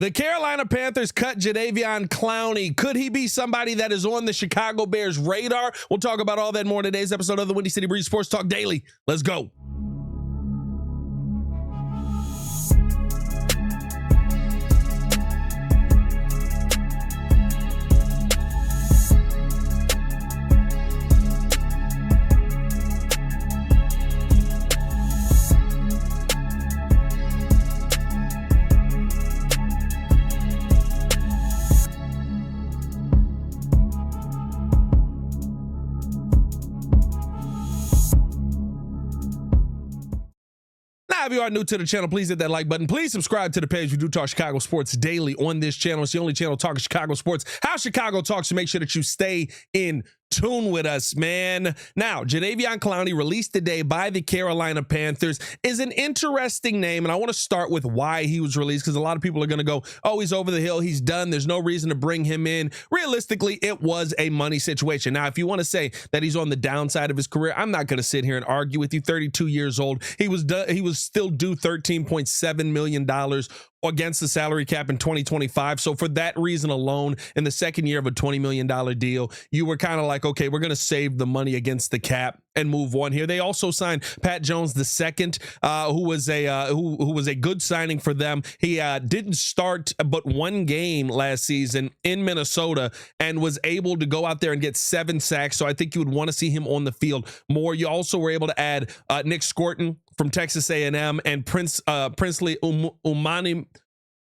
The Carolina Panthers cut Jadeveon Clowney. Could he be somebody that is on the Chicago Bears radar? We'll talk about all that more in today's episode of the Windy City Breeze Sports Talk Daily. Let's go. If you are new to the channel, please hit that like button. Please subscribe to the page. We do talk Chicago sports daily on this channel. It's the only channel talking Chicago sports, how Chicago talks, to make sure that you stay in tune with us, man. Now, Jadeveon Clowney, released today by the Carolina Panthers, is an interesting name, and I want to start with why he was released, because a lot of people are going to go, oh, he's over the hill, he's done, there's no reason to bring him in. Realistically, it was a money situation. Now, if you want to say that he's on the downside of his career, I'm not going to sit here and argue with you. 32 years old, he was still due $13.7 million against the salary cap in 2025. So for that reason alone, in the second year of a $20 million deal, you were kind of like, okay, we're going to save the money against the cap and move on here. They also signed Pat Jones II, who was a good signing for them. He didn't start but one game last season in Minnesota and was able to go out there and get 7 sacks. So I think you would want to see him on the field more. You also were able to add Nick Scorton from Texas A&M and Princely Umani.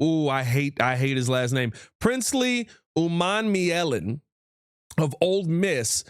Ooh, I hate his last name. Princely Umanmielen of Ole Miss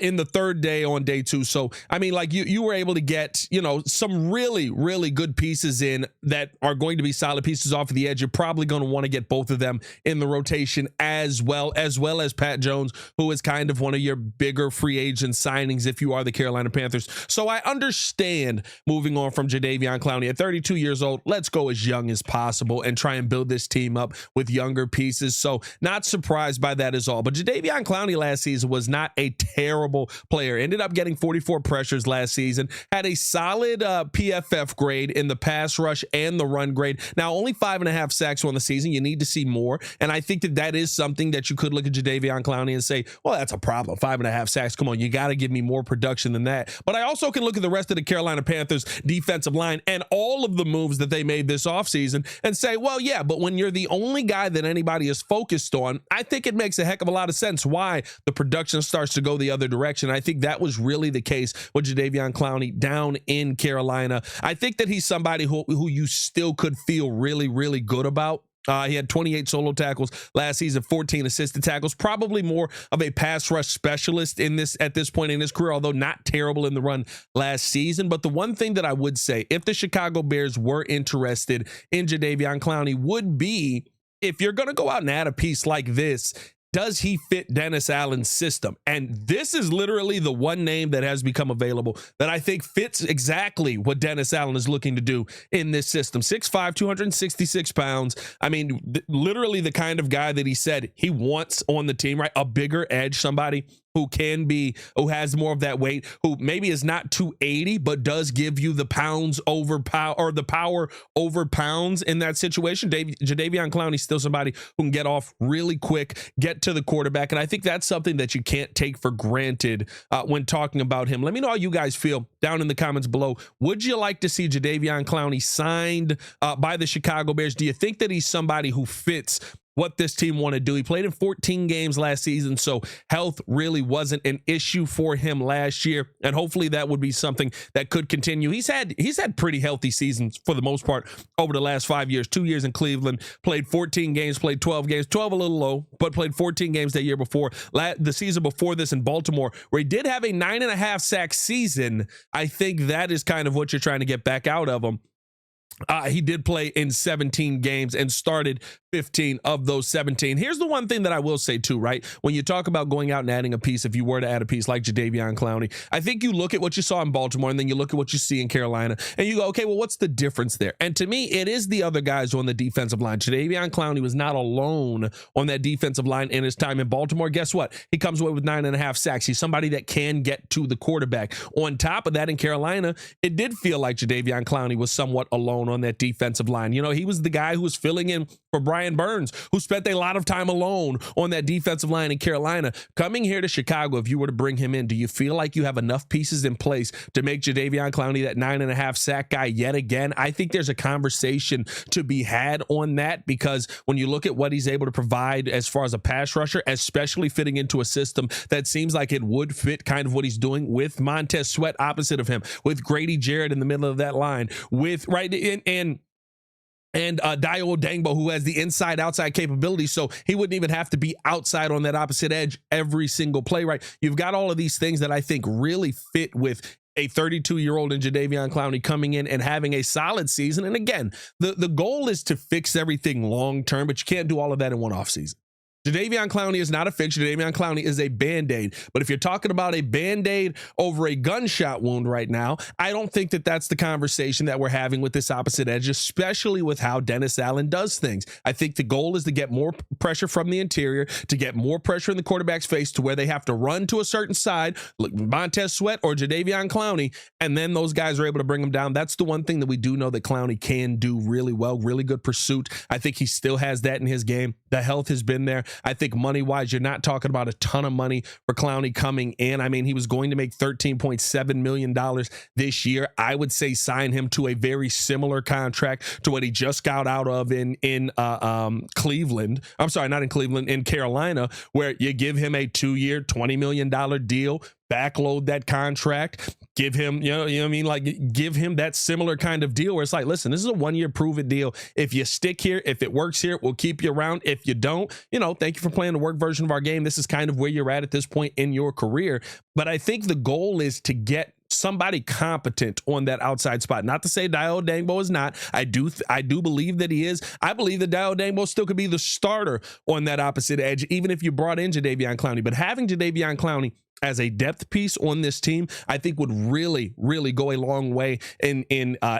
in the third day on day 2. So, I mean, like you were able to get, some really, really good pieces in that are going to be solid pieces off of the edge. You're probably going to want to get both of them in the rotation as well as Pat Jones, who is kind of one of your bigger free agent signings if you are the Carolina Panthers. So I understand moving on from Jadeveon Clowney at 32 years old. Let's go as young as possible and try and build this team up with younger pieces. So not surprised by that at all. But Jadeveon Clowney last season was not a terrible player. Ended up getting 44 pressures last season, had a solid PFF grade in the pass rush and the run grade. Now, only 5.5 sacks on the season. You need to see more. And I think that is something that you could look at Jadeveon Clowney and say, well, that's a problem. 5.5 sacks. Come on, you got to give me more production than that. But I also can look at the rest of the Carolina Panthers defensive line and all of the moves that they made this offseason and say, well, yeah, but when you're the only guy that anybody is focused on, I think it makes a heck of a lot of sense why the production starts to go the other direction. I think that was really the case with Jadeveon Clowney down in Carolina. I think that he's somebody who you still could feel really, really good about. He had 28 solo tackles last season, 14 assisted tackles, probably more of a pass rush specialist at this point in his career, although not terrible in the run last season. But the one thing that I would say, if the Chicago Bears were interested in Jadeveon Clowney, would be, if you're going to go out and add a piece like this, does he fit Dennis Allen's system? And this is literally the one name that has become available that I think fits exactly what Dennis Allen is looking to do in this system. 6'5", 266 pounds. I mean, literally the kind of guy that he said he wants on the team, right? A bigger edge, somebody who has more of that weight, who maybe is not 280, but does give you the pounds over power, or the power over pounds in that situation. Jadeveon Clowney is still somebody who can get off really quick, get to the quarterback. And I think that's something that you can't take for granted when talking about him. Let me know how you guys feel down in the comments below. Would you like to see Jadeveon Clowney signed by the Chicago Bears? Do you think that he's somebody who fits what this team want to do? He played in 14 games last season, so health really wasn't an issue for him last year, and hopefully that would be something that could continue. He's had pretty healthy seasons for the most part over the last 5 years. 2 years in Cleveland, played 14 games, played 12 games, 12 a little low, but played 14 games that year before. The season before this in Baltimore, where he did have a 9.5 sack season. I think that is kind of what you're trying to get back out of him. He did play in 17 games and started 15 of those 17. Here's the one thing that I will say too, right? When you talk about going out and adding a piece, if you were to add a piece like Jadeveon Clowney, I think you look at what you saw in Baltimore and then you look at what you see in Carolina and you go, okay, well, what's the difference there? And to me, it is the other guys on the defensive line. Jadeveon Clowney was not alone on that defensive line in his time in Baltimore. Guess what? He comes away with 9.5 sacks. He's somebody that can get to the quarterback. On top of that, in Carolina, it did feel like Jadeveon Clowney was somewhat alone on that defensive line. You know, he was the guy who was filling in for Brian Brian Burns, who spent a lot of time alone on that defensive line in Carolina. Coming here to Chicago, if you were to bring him in, do you feel like you have enough pieces in place to make Jadeveon Clowney that 9.5 sack guy yet again? I think there's a conversation to be had on that, because when you look at what he's able to provide as far as a pass rusher, especially fitting into a system that seems like it would fit kind of what he's doing with Montez Sweat opposite of him, with Grady Jarrett in the middle of that line, with Dayo Odeyingbo, who has the inside-outside capability, so he wouldn't even have to be outside on that opposite edge every single play, right? You've got all of these things that I think really fit with a 32-year-old in Jadeveon Clowney coming in and having a solid season. And again, the goal is to fix everything long-term, but you can't do all of that in one offseason. Jadeveon Clowney is not a fix. Jadeveon Clowney is a Band-Aid. But if you're talking about a Band-Aid over a gunshot wound right now, I don't think that that's the conversation that we're having with this opposite edge, especially with how Dennis Allen does things. I think the goal is to get more pressure from the interior, to get more pressure in the quarterback's face to where they have to run to a certain side, like Montez Sweat or Jadeveon Clowney, and then those guys are able to bring them down. That's the one thing that we do know that Clowney can do really well, really good pursuit. I think he still has that in his game. The health has been there. I think money-wise, you're not talking about a ton of money for Clowney coming in. I mean, he was going to make $13.7 million this year. I would say sign him to a very similar contract to what he just got out of in Cleveland. I'm sorry, not in Cleveland, in Carolina, where you give him a 2-year, $20 million deal, backload that contract, give him, you know what I mean? Like, give him that similar kind of deal where it's like, listen, this is a 1-year prove-it deal. If you stick here, if it works here, we'll keep you around. If you don't, thank you for playing the work version of our game. This is kind of where you're at this point in your career. But I think the goal is to get somebody competent on that outside spot. Not to say Dayo Odeyingbo is not. I do believe that he is. I believe that Dayo Odeyingbo still could be the starter on that opposite edge, even if you brought in Jadeveon Clowney. But having Jadeveon Clowney as a depth piece on this team, I think would really, really go a long way in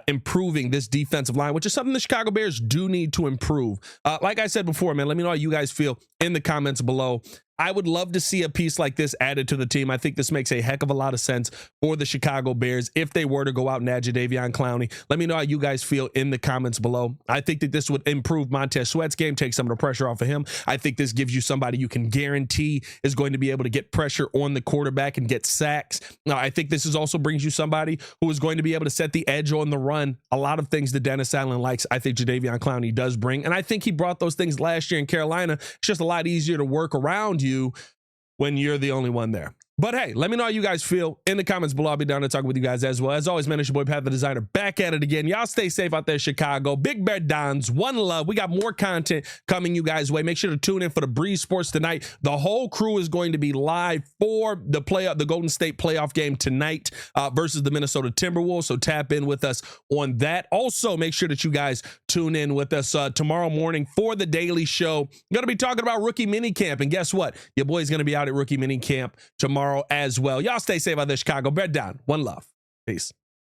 improving this defensive line, which is something the Chicago Bears do need to improve. Like I said before, man, let me know how you guys feel in the comments below. I would love to see a piece like this added to the team. I think this makes a heck of a lot of sense for the Chicago Bears if they were to go out and add Jadeveon Clowney. Let me know how you guys feel in the comments below. I think that this would improve Montez Sweat's game, take some of the pressure off of him. I think this gives you somebody you can guarantee is going to be able to get pressure on the quarterback and get sacks. Now, I think this also brings you somebody who is going to be able to set the edge on the run. A lot of things that Dennis Allen likes, I think Jadeveon Clowney does bring. And I think he brought those things last year in Carolina. It's just a lot easier to work around you when you're the only one there. But hey, let me know how you guys feel in the comments below. I'll be down to talk with you guys as well. As always, man, it's your boy Pat the Designer back at it again. Y'all stay safe out there, Chicago. Big Bear Dons, one love. We got more content coming you guys' way. Make sure to tune in for the Breeze Sports tonight. The whole crew is going to be live for the Golden State playoff game tonight versus the Minnesota Timberwolves. So tap in with us on that. Also, make sure that you guys tune in with us tomorrow morning for the Daily Show. I'm going to be talking about rookie minicamp. And guess what? Your boy's going to be out at rookie minicamp tomorrow as well. Y'all stay safe out there, Chicago. Bear down. One love. Peace.